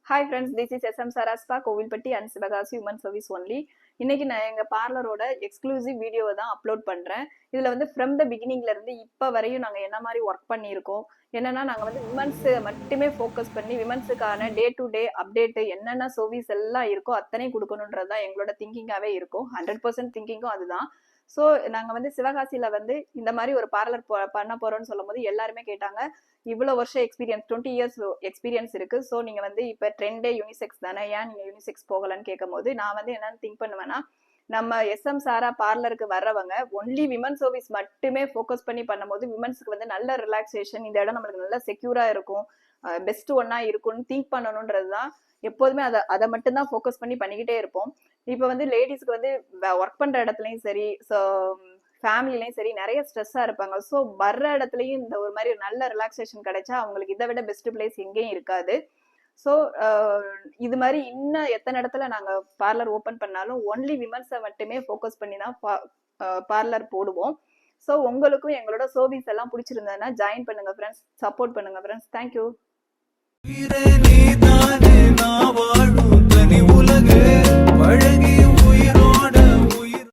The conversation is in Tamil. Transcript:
Hi friends, this is SM சராஸ்பா, Kovilpatti and Sivakasi women service only. இன்னைக்கு நான் எங்கள் பார்லரோட எக்ஸ்க்ளூசிவ் வீடியோவை தான் அப்லோட் பண்ணுறேன். இதில் வந்து ஃப்ரம் த பிகினிங்ல இருந்து இப்போ வரையும் நாங்கள் என்ன மாதிரி ஒர்க் பண்ணியிருக்கோம், என்னன்னா நாங்கள் வந்து விமன்ஸு மட்டுமே ஃபோக்கஸ் பண்ணி விமன்ஸுக்கான டே டு டே அப்டேட்டு என்னென்ன சர்வீஸ் எல்லாம் இருக்கோ அத்தனை கொடுக்கணுன்றது தான் எங்களோட திங்கிங்காகவே இருக்கும். 100% திங்கிங்கும் அதுதான். ஸோ நாங்கள் வந்து சிவகாசியில் வந்து இந்த மாதிரி ஒரு பார்லர் பண்ண போகிறோம்னு சொல்லும் போது எல்லாருமே கேட்டாங்க, இவ்வளோ வருஷம் எக்ஸ்பீரியன்ஸ் 20 இயர்ஸ் எக்ஸ்பீரியன்ஸ் இருக்கு. ஸோ நீங்க வந்து இப்போ ட்ரெண்டே யூனிசெக்ஸ் தானே, ஏன் நீங்க யூனிசெக்ஸ் போகலன்னு கேட்கும் போது நான் வந்து என்னன்னு திங்க் பண்ணுவேன்னா, நம்ம எஸ்எம் சாரா பார்லருக்கு வர்றவங்க ஒன்லி விமன் சர்வீஸ் மட்டுமே ஃபோக்கஸ் பண்ணி பண்ணும்போது விமன்ஸுக்கு வந்து நல்ல ரிலாக்ஸேஷன், இந்த இடம் நம்மளுக்கு நல்ல செக்யூரா இருக்கும், பெஸ்ட் ஒன்னா இருக்கும்னு திங்க் பண்ணணுன்றது தான். எப்போதுமே அதை மட்டும் தான் ஃபோக்கஸ் பண்ணி பண்ணிக்கிட்டே இருப்போம். இப்போ வந்து லேடிஸ்க்கு வந்து ஒர்க் பண்ற இடத்துலையும் சரி, ஸோ ஃபேமிலிலையும் சரி நிறைய ஸ்ட்ரெஸ்ஸாக இருப்பாங்க. ஸோ வர்ற இடத்துலையும் இந்த ஒரு மாதிரி நல்ல ரிலாக்ஸேஷன் கிடைச்சா அவங்களுக்கு இதை விட பெஸ்ட் பிளேஸ் எங்கேயும் இருக்காது. ஸோ இது மாதிரி இன்னும் எத்தனை இடத்துல நாங்கள் பார்லர் ஓப்பன் பண்ணாலும் ஒன்லி விமன்ஸை மட்டுமே ஃபோக்கஸ் பண்ணி தான் பார்லர் போடுவோம். ஸோ உங்களுக்கும் எங்களோட சர்வீஸ் எல்லாம் பிடிச்சிருந்ததுன்னா ஜாயின் பண்ணுங்க ஃப்ரெண்ட்ஸ், சப்போர்ட் பண்ணுங்க ஃப்ரெண்ட்ஸ். தேங்க்யூ.